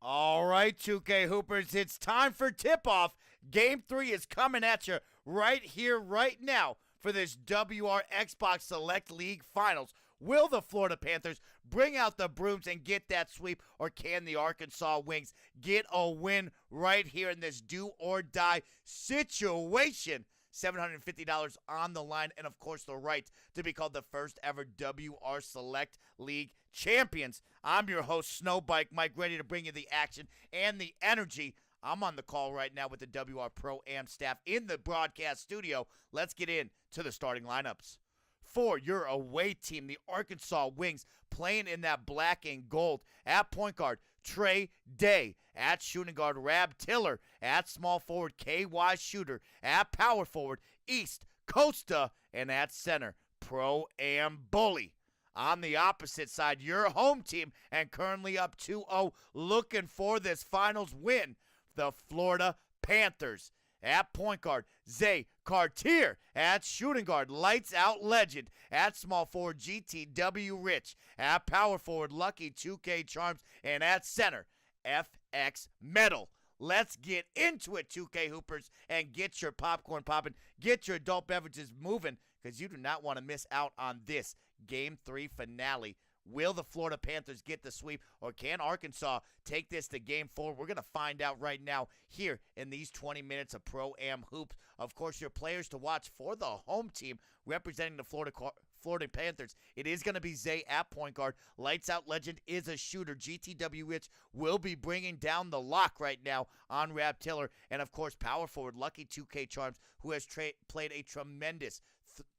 All right, 2K Hoopers, it's time for tip-off. Game 3 is coming at you right here, right now for this WR Xbox Select League Finals. Will the Florida Panthers bring out the brooms and get that sweep, or can the Arkansas Wings get a win right here in this do-or-die situation? $750 on the line, and of course the right to be called the first ever WR Select League champions. I'm your host, SnowBikeMike, ready to bring you the action and the energy. I'm on the call right now with the WR Pro-Am staff in the broadcast studio. Let's get into the starting lineups. For your away team, the Arkansas Wings, playing in that black and gold. At point guard, Trey Day. At shooting guard, Rab Tiller. At small forward, KY Shooter. At power forward, East Costa. And at center, Pro-Am Bully. On the opposite side, your home team, and currently up 2-0, looking for this finals win, the Florida Panthers. At point guard, Zay Cartier. At shooting guard, lights out legend. At small forward, GTW Rich. At power forward, Lucky 2K Charms. And at center, FX Metal. Let's get into it, 2K Hoopers, and get your popcorn popping. Get your adult beverages moving, because you do not want to miss out on this Game 3 finale. Will the Florida Panthers get the sweep, or can Arkansas take this to Game 4? We're going to find out right now here in these 20 minutes of Pro-Am Hoops. Of course, your players to watch for the home team representing the Florida Panthers. It is going to be Zay at point guard. Lights Out Legend is a shooter. GTW Rich will be bringing down the lock right now on Rab Tiller. And, of course, power forward Lucky 2K Charms, who has played a tremendous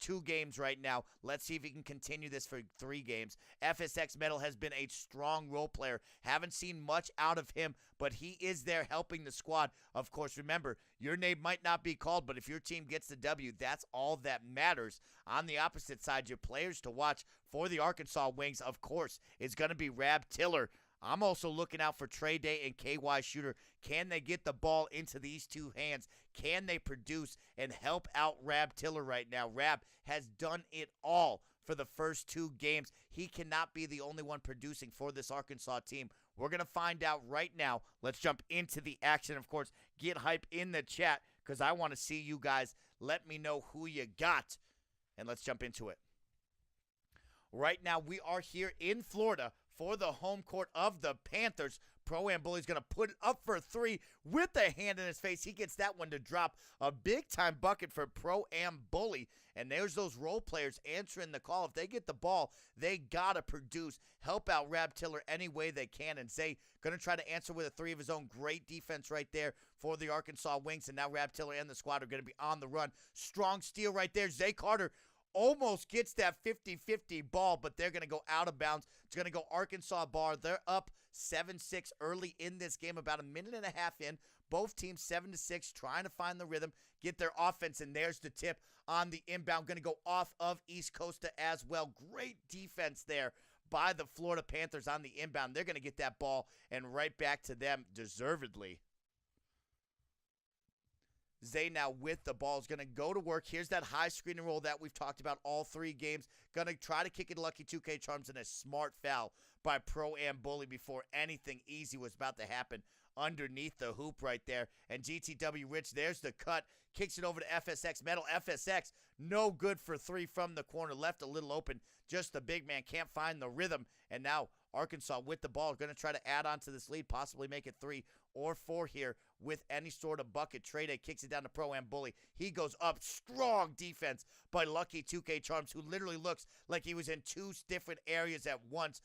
2 games right now. Let's see if he can continue this for 3 games. FSX Metal has been a strong role player. Haven't seen much out of him, but he is there helping the squad. Of course, remember, your name might not be called, but if your team gets the W, that's all that matters. On the opposite side, your players to watch for the Arkansas Wings, of course, is going to be Rab Tiller. I'm also looking out for Trey Day and KY Shooter. Can they get the ball into these 2 hands? Can they produce and help out Rab Tiller right now? Rab has done it all for the first 2 games. He cannot be the only one producing for this Arkansas team. We're going to find out right now. Let's jump into the action. Of course, get hype in the chat, because I want to see you guys. Let me know who you got, and let's jump into it. Right now, we are here in Florida for the home court of the Panthers. Pro-Am Bully's going to put it up for 3 with a hand in his face. He gets that one to drop. A big-time bucket for Pro-Am Bully. And there's those role players answering the call. If they get the ball, they got to produce. Help out Rab Tiller any way they can. And Zay going to try to answer with a 3 of his own. Great defense right there for the Arkansas Wings. And now Rab Tiller and the squad are going to be on the run. Strong steal right there. Zay Carter almost gets that 50-50 ball, but they're going to go out of bounds. It's going to go Arkansas bar. They're up 7-6 early in this game, about a minute and a half in. Both teams 7-6, trying to find the rhythm, get their offense, and there's the tip on the inbound. Going to go off of East Costa as well. Great defense there by the Florida Panthers on the inbound. They're going to get that ball and right back to them deservedly. Zay now with the ball is going to go to work. Here's that high screen and roll that we've talked about all 3 games. Going to try to kick it to Lucky 2K Charms, and a smart foul by Pro-Am Bully before anything easy was about to happen underneath the hoop right there. And GTW Rich, there's the cut. Kicks it over to FSX Metal. FSX, no good for 3 from the corner. Left a little open. Just the big man can't find the rhythm. And now Arkansas with the ball, going to try to add on to this lead, possibly make it 3 or 4 here with any sort of bucket. Trey Day kicks it down to Pro-Am Bully. He goes up. Strong defense by Lucky 2K Charms, who literally looks like he was in 2 different areas at once,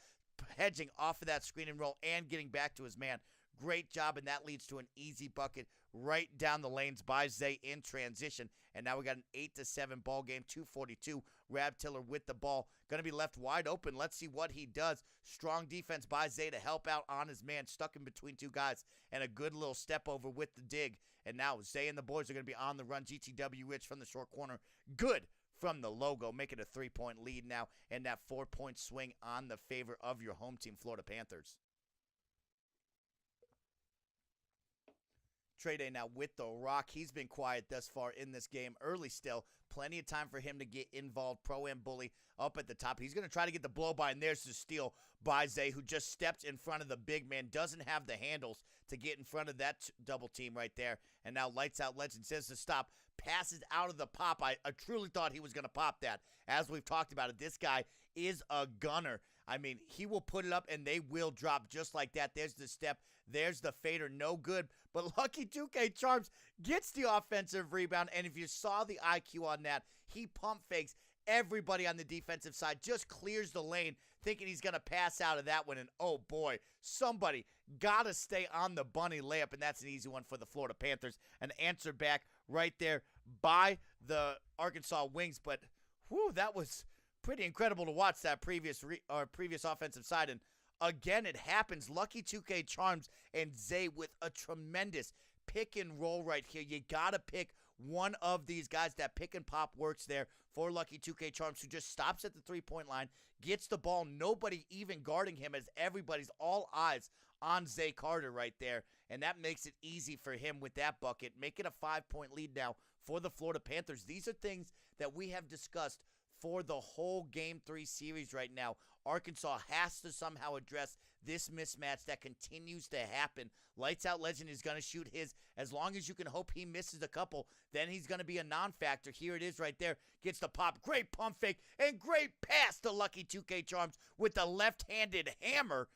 hedging off of that screen and roll and getting back to his man. Great job, and that leads to an easy bucket right down the lanes by Zay in transition. And now we got an 8-7 ball game, 2:42. Rab Tiller with the ball. Going to be left wide open. Let's see what he does. Strong defense by Zay to help out on his man, stuck in between 2 guys, and a good little step over with the dig. And now Zay and the boys are going to be on the run. GTW Rich from the short corner. Good from the logo, making a 3-point lead now, and that 4-point swing on the favor of your home team, Florida Panthers. Trey Day now with the rock. He's been quiet thus far in this game. Early still. Plenty of time for him to get involved. Pro-Am Bully up at the top. He's going to try to get the blow by, and there's the steal by Zay, who just stepped in front of the big man. Doesn't have the handles to get in front of that double team right there. And now Lights Out Legend says to stop. Passes out of the pop. I truly thought he was going to pop that. As we've talked about it, this guy is a gunner. I mean, he will put it up, and they will drop just like that. There's the step. There's the fader. No good. But Lucky 2K Charms gets the offensive rebound, and if you saw the IQ on that, he pump fakes everybody on the defensive side, just clears the lane, thinking he's going to pass out of that one, and oh boy, somebody got to stay on the bunny layup, and that's an easy one for the Florida Panthers. An answer back right there by the Arkansas Wings, but whew, that was pretty incredible to watch that previous offensive side, and again, it happens. Lucky 2K Charms and Zay with a tremendous pick and roll right here. You got to pick one of these guys. That pick and pop works there for Lucky 2K Charms, who just stops at the three-point line, gets the ball, nobody even guarding him, as everybody's all eyes on Zay Carter right there, and that makes it easy for him with that bucket. Make it a 5-point lead now for the Florida Panthers. These are things that we have discussed for the whole Game 3 series right now. Arkansas has to somehow address this mismatch that continues to happen. Lights Out Legend is going to shoot his. As long as you can hope he misses a couple, then he's going to be a non-factor. Here it is right there. Gets the pop. Great pump fake and great pass to Lucky 2K Charms with the left-handed hammer.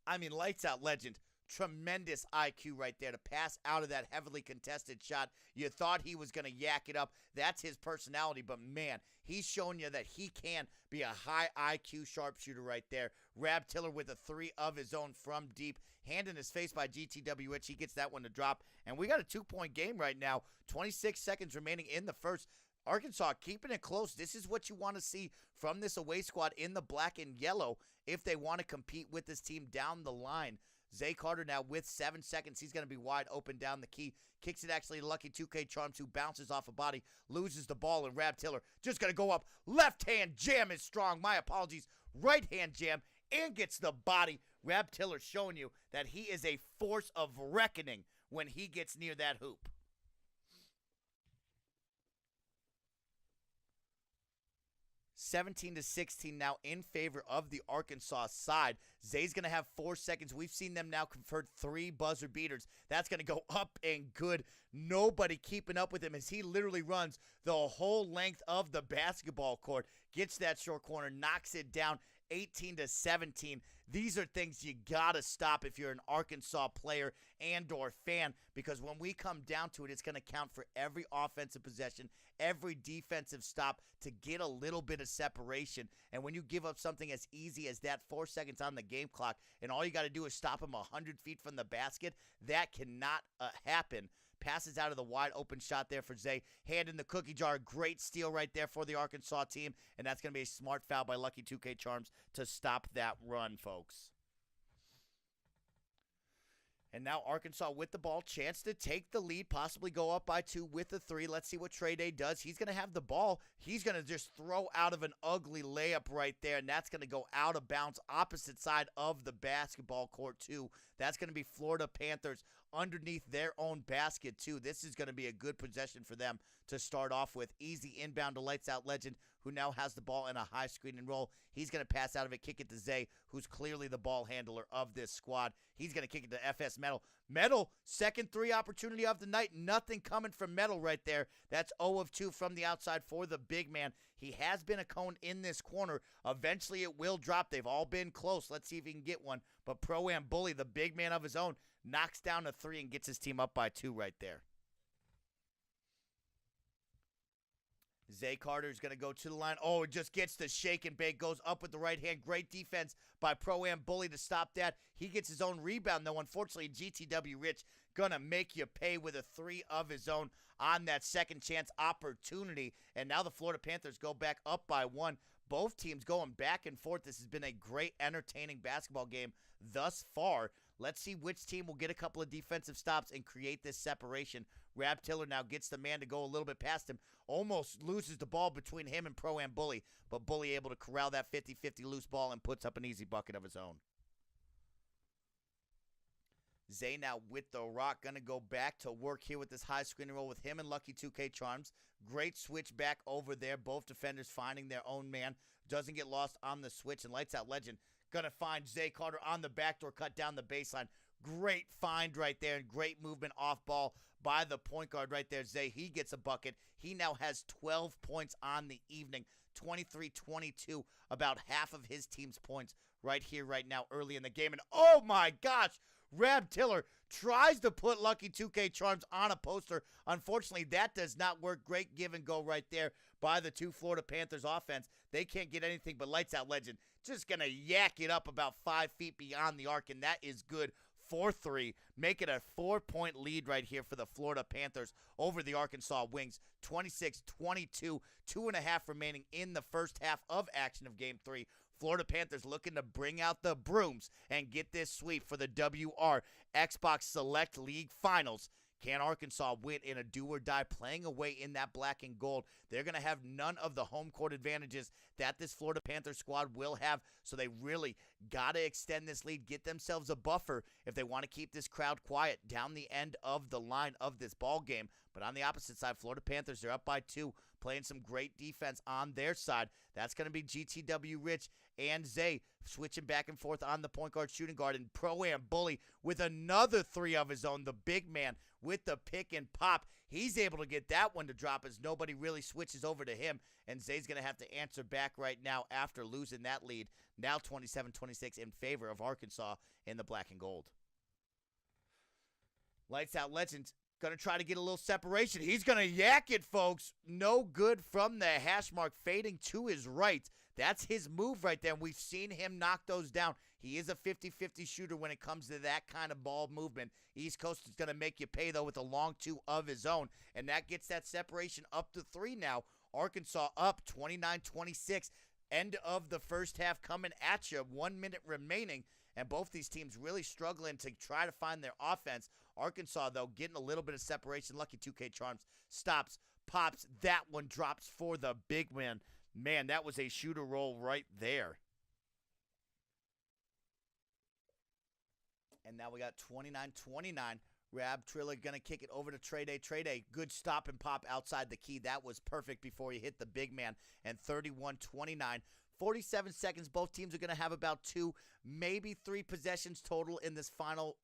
I mean, Lights Out Legend. Tremendous IQ right there to pass out of that heavily contested shot. You thought he was going to yak it up. That's his personality, but man, he's showing you that he can be a high IQ sharpshooter right there. Rab Tiller with a three of his own from deep. Hand in his face by GTWH. He gets that one to drop. And we got a 2-point game right now. 26 seconds remaining in the first. Arkansas keeping it close. This is what you want to see from this away squad in the black and yellow if they want to compete with this team down the line. Zay Carter now with 7 seconds. He's going to be wide open down the key. Kicks it actually to Lucky 2K Charms, who bounces off a body, loses the ball, and Rab Tiller just going to go up. Left hand jam is strong. My apologies. Right hand jam and gets the body. Rab Tiller showing you that he is a force of reckoning when he gets near that hoop. 17-16 now in favor of the Arkansas side. Zay's going to have 4 seconds. We've seen them now convert 3 buzzer beaters. That's going to go up and good. Nobody keeping up with him as he literally runs the whole length of the basketball court. Gets that short corner, knocks it down. 18-17. These are things you got to stop if you're an Arkansas player and or fan, because when we come down to it, it's going to count for every offensive possession, every defensive stop to get a little bit of separation. And when you give up something as easy as that, 4 seconds on the game clock, and all you got to do is stop him 100 feet from the basket, that cannot happen. Passes out of the wide open shot there for Zay. Hand in the cookie jar. Great steal right there for the Arkansas team. And that's going to be a smart foul by Lucky 2K Charms to stop that run, folks. And now Arkansas with the ball. Chance to take the lead, possibly go up by 2 with a 3. Let's see what Trey Day does. He's going to have the ball. He's going to just throw out of an ugly layup right there, and that's going to go out of bounds opposite side of the basketball court, too. That's going to be Florida Panthers underneath their own basket, too. This is going to be a good possession for them to start off with. Easy inbound to Lights Out Legend, who now has the ball in a high screen and roll. He's going to pass out of it, kick it to Zay, who's clearly the ball handler of this squad. He's going to kick it to FS Metal. Metal, second 3 opportunity of the night. Nothing coming from Metal right there. That's 0 of 2 from the outside for the big man. He has been a cone in this corner. Eventually it will drop. They've all been close. Let's see if he can get one. But Pro-Am Bully, the big man of his own, knocks down a 3 and gets his team up by 2 right there. Zay Carter is going to go to the line. Oh, it just gets the shake and bake. Goes up with the right hand. Great defense by Pro-Am Bully to stop that. He gets his own rebound, though. Unfortunately, GTW Rich going to make you pay with a 3 of his own on that second chance opportunity. And now the Florida Panthers go back up by 1. Both teams going back and forth. This has been a great, entertaining basketball game thus far. Let's see which team will get a couple of defensive stops and create this separation. Rab Tiller now gets the man to go a little bit past him. Almost loses the ball between him and Pro-Am Bully, but Bully able to corral that 50-50 loose ball and puts up an easy bucket of his own. Zay now with the rock. Going to go back to work here with this high screen roll with him and Lucky 2K Charms. Great switch back over there. Both defenders finding their own man. Doesn't get lost on the switch. And Lights Out Legend going to find Zay Carter on the backdoor cut down the baseline. Great find right there and great movement off ball by the point guard right there. Zay, he gets a bucket. He now has 12 points on the evening. 23-22, about half of his team's points right here, right now, early in the game. And oh my gosh, Rab Tiller tries to put Lucky 2K Charms on a poster. Unfortunately, that does not work. Great give and go right there by the two Florida Panthers offense. They can't get anything but Lights Out Legend. Just going to yak it up about 5 feet beyond the arc, and that is good. 4-3, make it a 4-point lead right here for the Florida Panthers over the Arkansas Wings. 26-22, 2.5 remaining in the first half of action of Game 3. Florida Panthers looking to bring out the brooms and get this sweep for the WR Xbox Select League Finals. Can Arkansas win in a do-or-die playing away in that black and gold? They're going to have none of the home court advantages that this Florida Panthers squad will have, so they really got to extend this lead, get themselves a buffer if they want to keep this crowd quiet down the end of the line of this ball game. But on the opposite side, Florida Panthers, they're up by 2, playing some great defense on their side. That's going to be GTW Rich and Zay switching back and forth on the point guard, shooting guard, and Pro-Am Bully with another 3 of his own. The big man with the pick and pop. He's able to get that one to drop as nobody really switches over to him, and Zay's going to have to answer back right now after losing that lead. Now 27-26 in favor of Arkansas in the black and gold. Lights Out Legends going to try to get a little separation. He's going to yak it, folks. No good from the hash mark, fading to his right. That's his move right there, and we've seen him knock those down. He is a 50-50 shooter when it comes to that kind of ball movement. East Coast is going to make you pay, though, with a long 2 of his own, and that gets that separation up to 3 now. Arkansas up 29-26. End of the first half coming at you. 1 minute remaining, and both these teams really struggling to try to find their offense. Arkansas, though, getting a little bit of separation. Lucky 2K Charms stops, pops. That one drops for the big man. Man, that was a shooter roll right there. And now we got 29-29. Rab Triller going to kick it over to Trey Day. Trey Day, good stop and pop outside the key. That was perfect before he hit the big man. And 31-29. 47 seconds. Both teams are going to have about 2, maybe 3 possessions total in this final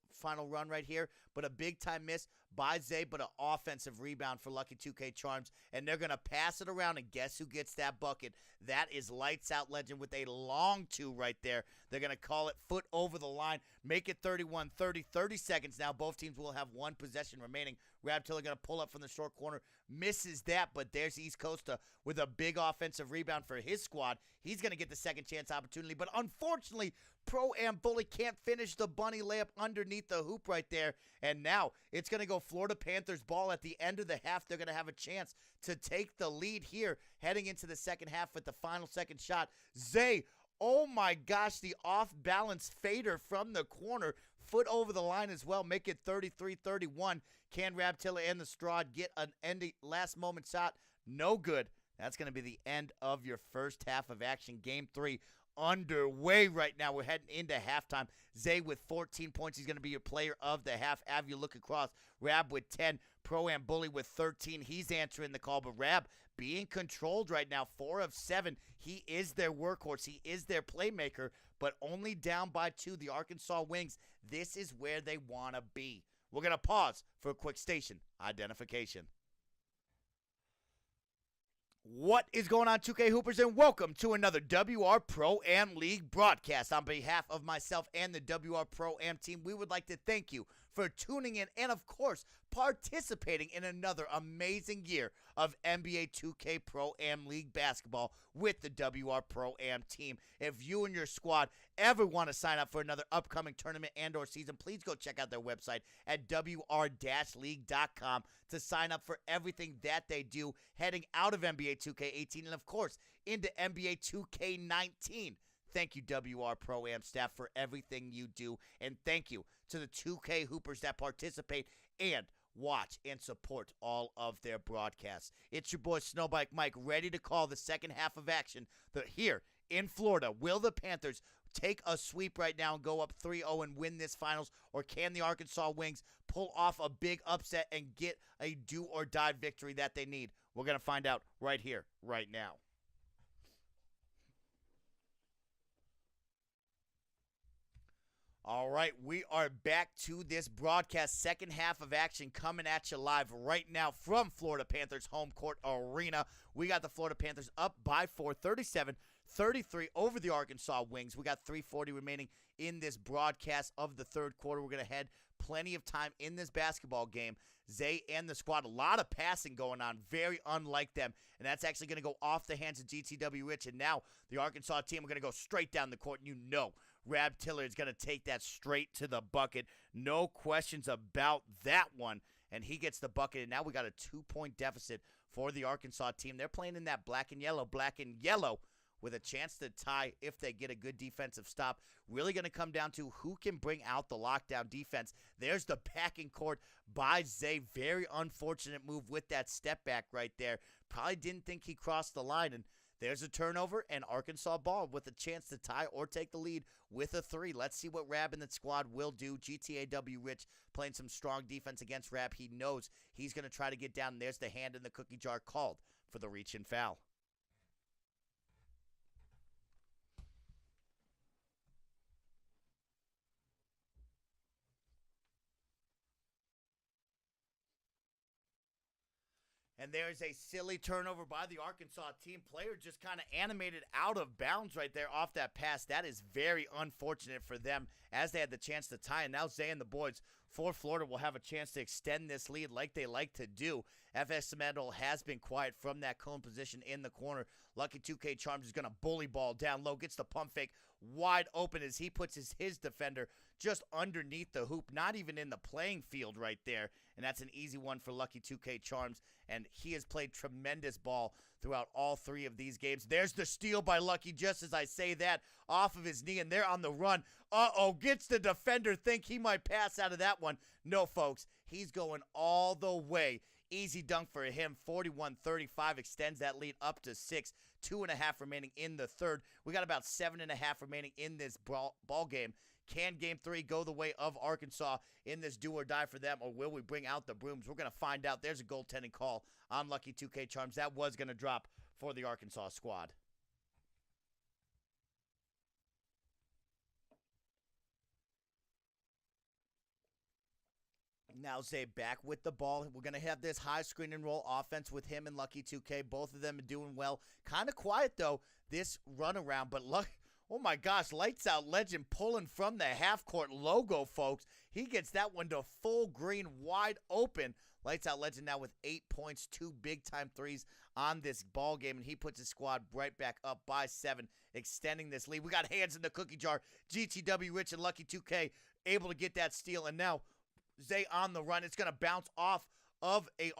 run right here. But a big-time miss by Zay, but an offensive rebound for Lucky 2K Charms. And they're going to pass it around, and guess who gets that bucket? That is Lights Out Legend with a long 2 right there. They're going to call it foot over the line, make it 31-30. 30 seconds now. Both teams will have 1 possession remaining. Rab Tiller going to pull up from the short corner. Misses that, but there's East Coast with a big offensive rebound for his squad. He's going to get the second chance opportunity, but unfortunately, Pro-Am Bully can't finish the bunny layup underneath the hoop right there. And now it's going to go Florida Panthers ball at the end of the half. They're going to have a chance to take the lead here heading into the second half with the final second shot. Zay, oh my gosh, the off-balance fader from the corner. Foot over the line as well. Make it 33-31. Can Rab Tiller and the Strahd get an ending last-moment shot? No good. That's going to be the end of your first half of action. Game 3 underway right now. We're heading into halftime. Zay with 14 points. He's going to be your player of the half. Av, you look across. Rab with 10. Pro-Am Bully with 13. He's answering the call, but Rab being controlled right now. 4 of 7. He is their workhorse. He is their playmaker, but only down by 2. The Arkansas Wings, this is where they want to be. We're going to pause for a quick station identification. What is going on, 2K Hoopers, and welcome to another WR Pro-Am League broadcast. On behalf of myself and the WR Pro-Am team, we would like to thank you for tuning in and, of course, participating in another amazing year of NBA 2K Pro-Am League basketball with the WR Pro-Am team. If you and your squad ever want to sign up for another upcoming tournament and or season, please go check out their website at wr-league.com to sign up for everything that they do heading out of NBA 2K18 and, of course, into NBA 2K19. Thank you, WR Pro-Am staff, for everything you do, and thank you to the 2K Hoopers that participate and watch and support all of their broadcasts. It's your boy SnowBikeMike, ready to call the second half of action here in Florida. Will the Panthers take a sweep right now and go up 3-0 and win this finals? Or can the Arkansas Wings pull off a big upset and get a do-or-die victory that they need? We're going to find out right here, right now. All right, we are back to this broadcast. Second half of action coming at you live right now from Florida Panthers home court arena. We got the Florida Panthers up by 4, 37-33 over the Arkansas Wings. We got 3:40 remaining in this broadcast of the third quarter. We're going to head plenty of time in this basketball game. Zay and the squad, a lot of passing going on, very unlike them. And that's actually going to go off the hands of GTW Rich. And now the Arkansas team are going to go straight down the court. And you know Rab Tiller is going to take that straight to the bucket. No questions about that one. And he gets the bucket. And now we got a 2-point deficit for the Arkansas team. They're playing in that black and yellow, with a chance to tie if they get a good defensive stop. Really going to come down to who can bring out the lockdown defense. There's the backing court by Zay. Very unfortunate move with that step back right there. Probably didn't think he crossed the line. And there's a turnover and Arkansas ball with a chance to tie or take the lead with a 3. Let's see what Rab and the squad will do. GTAW Rich playing some strong defense against Rab. He knows he's going to try to get down. There's the hand in the cookie jar called for the reach and foul. And there's a silly turnover by the Arkansas team. Player just kind of animated out of bounds right there off that pass. That is very unfortunate for them as they had the chance to tie. And now Zay and the boys for Florida will have a chance to extend this lead like they like to do. FS Metal has been quiet from that cone position in the corner. Lucky 2K Charms is going to bully ball down low. Gets the pump fake wide open as he puts his defender just underneath the hoop. Not even in the playing field right there. And that's an easy one for Lucky 2K Charms. And he has played tremendous ball throughout all 3 of these games. There's the steal by Lucky just as I say that off of his knee. And they're on the run. Gets the defender. Think he might pass out of that one. No, folks. He's going all the way. Easy dunk for him. 41-35 extends that lead up to 6. 2.5 remaining in the third. We got about 7.5 remaining in this ball game. Can Game 3 go the way of Arkansas in this do or die for them, or will we bring out the brooms? We're going to find out. There's a goaltending call on Lucky 2K Charms. That was going to drop for the Arkansas squad. Now Zay back with the ball. We're going to have this high screen and roll offense with him and Lucky 2K. Both of them are doing well. Kind of quiet, though, this runaround. But oh, my gosh, Lights Out Legend pulling from the half-court logo, folks. He gets that one to full green, wide open. Lights Out Legend now with 8 points, 2 big-time threes on this ball game, and he puts his squad right back up by 7, extending this lead. We got hands in the cookie jar. GTW Rich and Lucky 2K able to get that steal, and now Zay on the run. It's going to bounce off of a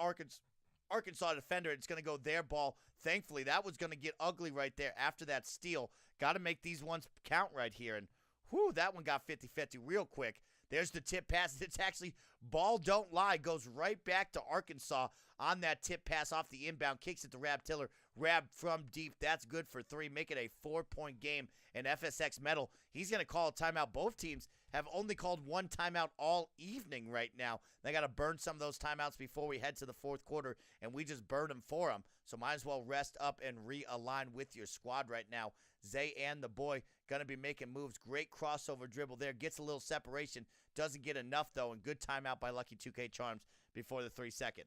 Arkansas defender. It's going to go their ball. Thankfully, that was going to get ugly right there after that steal. Got to make these ones count right here. And, whew, that one got 50-50 real quick. There's the tip pass. It's actually ball don't lie. Goes right back to Arkansas on that tip pass off the inbound. Kicks it to Rab Tiller. Rab from deep. That's good for 3. Make it a 4-point game. And FSX Metal, he's going to call a timeout. Both teams have only called one timeout all evening right now. They got to burn some of those timeouts before we head to the fourth quarter, and we just burned them for them. So might as well rest up and realign with your squad right now. Zay and the boy going to be making moves. Great crossover dribble there. Gets a little separation. Doesn't get enough, though, and good timeout by Lucky 2K Charms before the 3-second.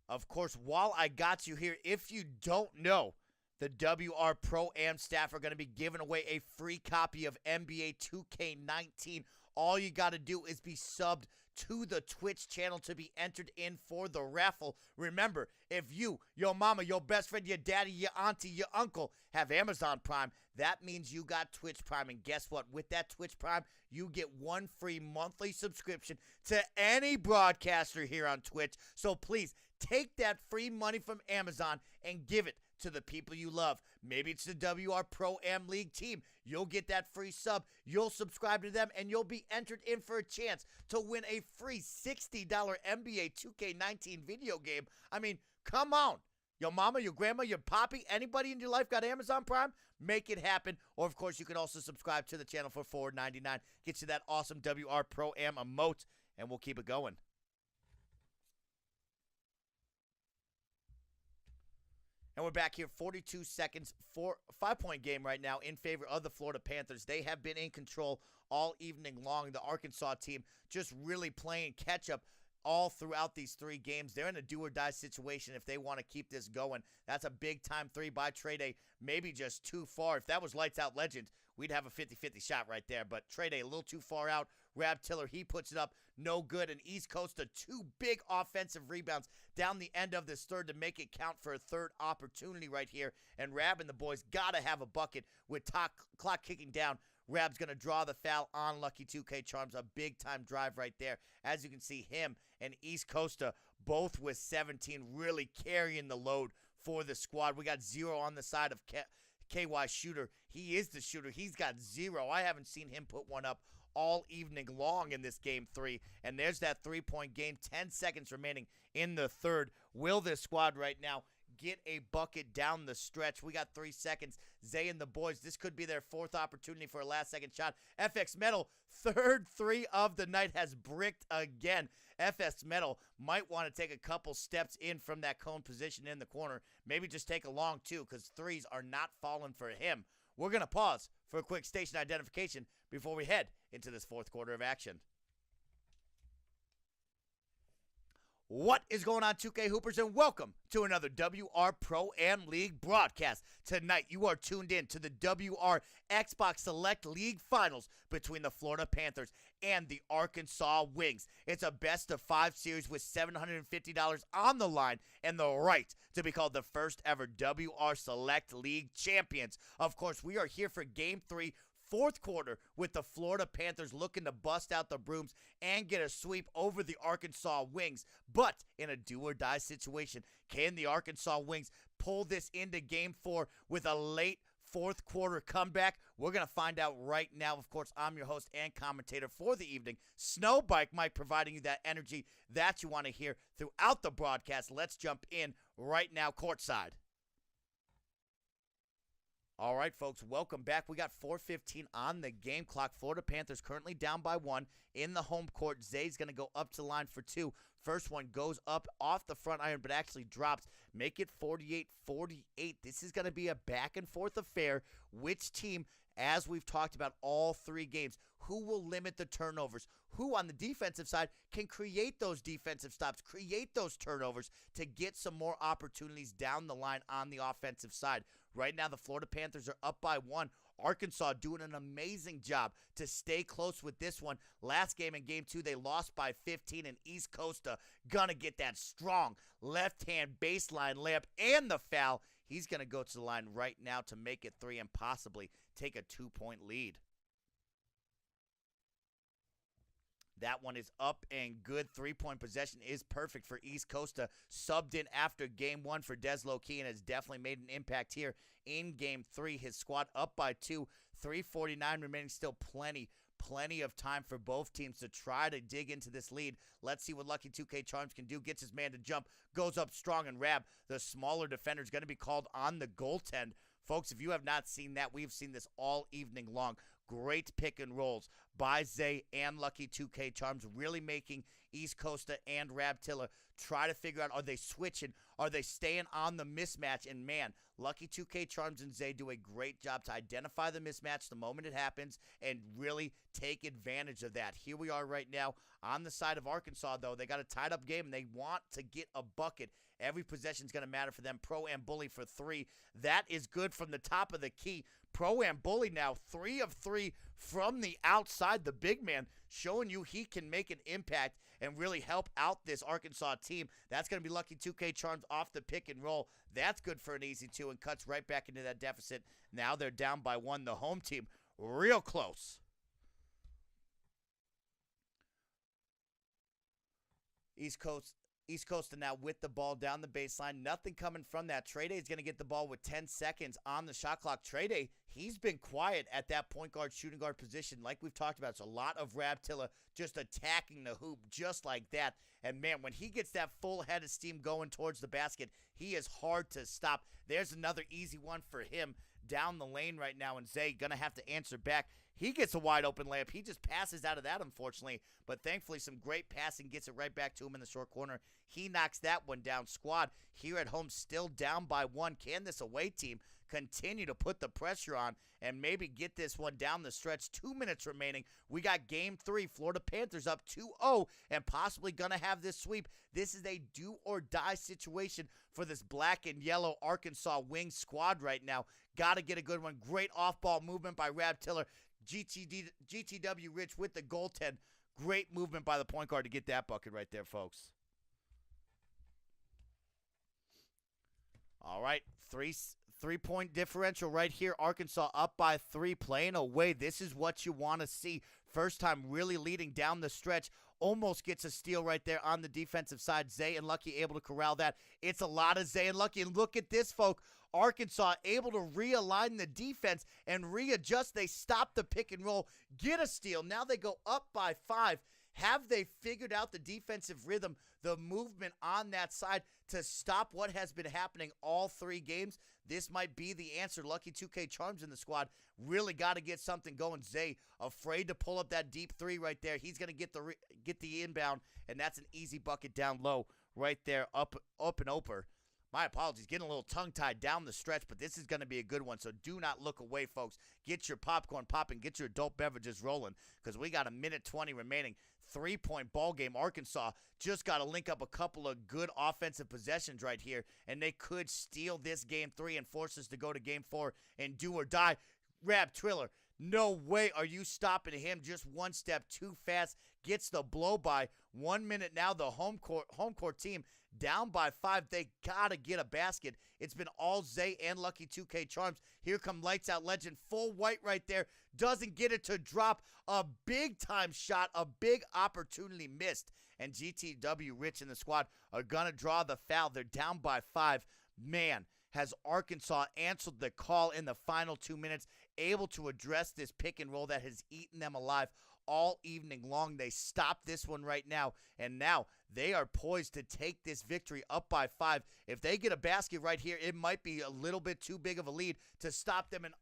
Of course, while I got you here, if you don't know, the WR Pro-Am staff are going to be giving away a free copy of NBA 2K19. All you got to do is be subbed to the Twitch channel to be entered in for the raffle. Remember, if you, your mama, your best friend, your daddy, your auntie, your uncle have Amazon Prime, that means you got Twitch Prime. And guess what? With that Twitch Prime, you get one free monthly subscription to any broadcaster here on Twitch. So please, take that free money from Amazon and give it to the people you love. Maybe it's the WR Pro-Am League team. You'll get that free sub. You'll subscribe to them, and you'll be entered in for a chance to win a free $60 NBA 2K19 video game. I mean, come on. Your mama, your grandma, your poppy, anybody in your life got Amazon Prime? Make it happen. Or, of course, you can also subscribe to the channel for $4.99. Get you that awesome WR Pro-Am emote, and we'll keep it going. And we're back here, 42 seconds, 5-point game right now in favor of the Florida Panthers. They have been in control all evening long. The Arkansas team just really playing catch-up all throughout these 3 games. They're in a do-or-die situation if they want to keep this going. That's a big-time 3 by Trey Day, maybe just too far. If that was Lights Out Legends, we'd have a 50-50 shot right there. But Trey Day a little too far out. Rab Tiller, he puts it up, no good. And East Coast, 2 big offensive rebounds down the end of this third to make it count for a third opportunity right here. And Rab and the boys got to have a bucket with clock kicking down. Rab's going to draw the foul on Lucky 2K Charms. A big-time drive right there. As you can see, him and East Costa both with 17 really carrying the load for the squad. We got 0 on the side of KY Shooter. He is the shooter. He's got 0. I haven't seen him put one up all evening long in this game 3. And there's that 3-point game. 10 seconds remaining in the third. Will this squad right now get a bucket down the stretch? We got 3 seconds. Zay and the boys, this could be their 4th opportunity for a last-second shot. FX Metal, 3rd 3 of the night, has bricked again. FS Metal might want to take a couple steps in from that cone position in the corner. Maybe just take a long 2 because 3s are not falling for him. We're going to pause for a quick station identification before we head into this 4th quarter of action. What is going on, 2K Hoopers, and welcome to another WR Pro-Am League broadcast. Tonight, you are tuned in to the WR Xbox Select League Finals between the Florida Panthers and the Arkansas Wings. It's a best-of-5 series with $750 on the line and the right to be called the first ever WR Select League champions. Of course, we are here for Game 3, 4th quarter, with the Florida Panthers looking to bust out the brooms and get a sweep over the Arkansas Wings. But in a do-or-die situation, can the Arkansas Wings pull this into Game 4 with a late 4th quarter comeback? We're going to find out right now. Of course, I'm your host and commentator for the evening, SnowBikeMike, providing you that energy that you want to hear throughout the broadcast. Let's jump in right now courtside. All right, folks, welcome back. We got 4:15 on the game clock. Florida Panthers currently down by 1 in the home court. Zay's going to go up to the line for 2. First one goes up off the front iron, but actually drops. Make it 48-48. This is going to be a back-and-forth affair. Which team, as we've talked about all 3 games, who will limit the turnovers? Who on the defensive side can create those defensive stops, create those turnovers to get some more opportunities down the line on the offensive side? Right now, the Florida Panthers are up by 1. Arkansas doing an amazing job to stay close with this one. Last game in Game 2, they lost by 15, and East Costa gonna get that strong left-hand baseline layup and the foul. He's gonna go to the line right now to make it 3 and possibly take a 2-point lead. That one is up and good. 3-point possession is perfect for East Costa. Subbed in after Game 1 for Des Low-Key and has definitely made an impact here in Game 3. His squad up by 2. 3:49 remaining. Still plenty of time for both teams to try to dig into this lead. Let's see what Lucky 2K Charms can do. Gets his man to jump. Goes up strong, and Rab, the smaller defender, is going to be called on the goaltend. Folks, if you have not seen that, we've seen this all evening long. Great pick and rolls by Zay and Lucky 2K Charms, really making East Costa and Rab Tiller try to figure out, are they switching? Are they staying on the mismatch? And man, Lucky 2K Charms and Zay do a great job to identify the mismatch the moment it happens and really take advantage of that. Here we are right now on the side of Arkansas, though. They got a tied-up game, and they want to get a bucket. Every possession is going to matter for them. Pro-Am Bully for 3. That is good from the top of the key. Pro-Am Bully now 3 of 3 from the outside. The big man showing you he can make an impact and really help out this Arkansas team. That's going to be Lucky 2K Charms off the pick and roll. That's good for an easy 2 and cuts right back into that deficit. Now they're down by 1. The home team real close. East Coast East Coast now with the ball down the baseline. Nothing coming from that. Trey Day is going to get the ball with 10 seconds on the shot clock. Trey Day, he's been quiet at that point guard, shooting guard position. Like we've talked about, it's a lot of Rabtilla just attacking the hoop just like that. And, man, when he gets that full head of steam going towards the basket, he is hard to stop. There's another easy one for him down the lane right now, and Zay going to have to answer back. He gets a wide open layup. He just passes out of that, unfortunately. But thankfully, some great passing gets it right back to him in the short corner. He knocks that one down. Squad here at home still down by one. Can this away team continue to put the pressure on and maybe get this one down the stretch? 2 minutes remaining. We got game 3. Florida Panthers up 2-0 and possibly going to have this sweep. This is a do-or-die situation for this black and yellow Arkansas Wings squad right now. Got to get a good one. Great off-ball movement by Rabtiller. GTW Rich with the goaltend. Great movement by the point guard to get that bucket right there, folks. All right, three-point differential right here. Arkansas up by 3, playing away. This is what you want to see. First time really leading down the stretch. Almost gets a steal right there on the defensive side. Zay and Lucky able to corral that. It's a lot of Zay and Lucky. And look at this, folks. Arkansas able to realign the defense and readjust. They stop the pick and roll, get a steal. Now they go up by 5. Have they figured out the defensive rhythm, the movement on that side to stop what has been happening all 3 games? This might be the answer. Lucky 2K Charms in the squad. Really got to get something going. Zay afraid to pull up that deep 3 right there. He's going to get the inbound, and that's an easy bucket down low right there, up and over. My apologies, getting a little tongue-tied down the stretch, but this is going to be a good one, so do not look away, folks. Get your popcorn popping, get your adult beverages rolling, because we got 1:20 remaining. 3-point ball game. Arkansas just got to link up a couple of good offensive possessions right here, and they could steal this game 3 and force us to go to game 4 and do or die. Rab Triller, no way are you stopping him. Just one step too fast. Gets the blow by. 1 minute now. The home court team down by 5. They got to get a basket. It's been all Zay and Lucky 2K Charms. Here come Lights Out Legend. Full white right there. Doesn't get it to drop. A big-time shot. A big opportunity missed. And GTW Rich and the squad are going to draw the foul. They're down by 5. Man, has Arkansas answered the call in the final 2 minutes, able to address this pick and roll that has eaten them alive all evening long. They stop this one right now, and now they are poised to take this victory up by 5. If they get a basket right here, it might be a little bit too big of a lead to stop them. And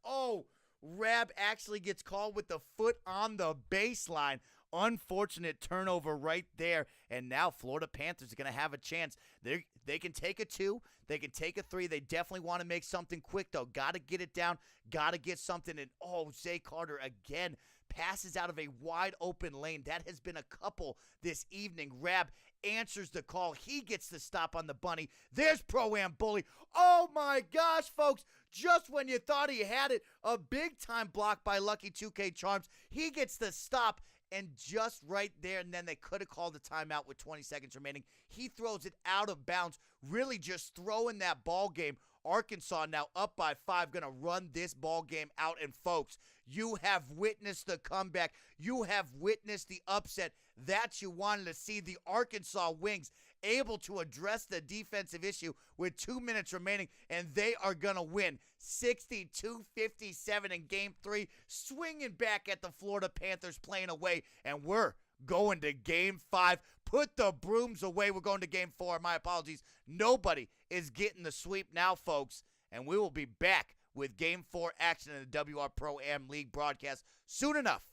Rab actually gets called with the foot on the baseline. Unfortunate turnover right there. And now Florida Panthers are going to have a chance. They can take a 2. They can take a 3. They definitely want to make something quick, though. Got to get it down. Got to get something. And, Zay Carter again passes out of a wide open lane. That has been a couple this evening. Rab answers the call. He gets the stop on the bunny. There's Pro-Am Bully. Oh, my gosh, folks. Just when you thought he had it, a big-time block by Lucky 2K Charms. He gets the stop. And just right there, and then they could have called the timeout with 20 seconds remaining. He throws it out of bounds, really just throwing that ball game. Arkansas now up by 5, going to run this ball game out. And, folks, you have witnessed the comeback. You have witnessed the upset that you wanted to see. The Arkansas Wings able to address the defensive issue with 2 minutes remaining, and they are going to win 62-57 in Game 3, swinging back at the Florida Panthers playing away, and we're going to Game 5. Put the brooms away. We're going to Game 4. My apologies. Nobody is getting the sweep now, folks, and we will be back with Game 4 action in the WR Pro-Am League broadcast soon enough.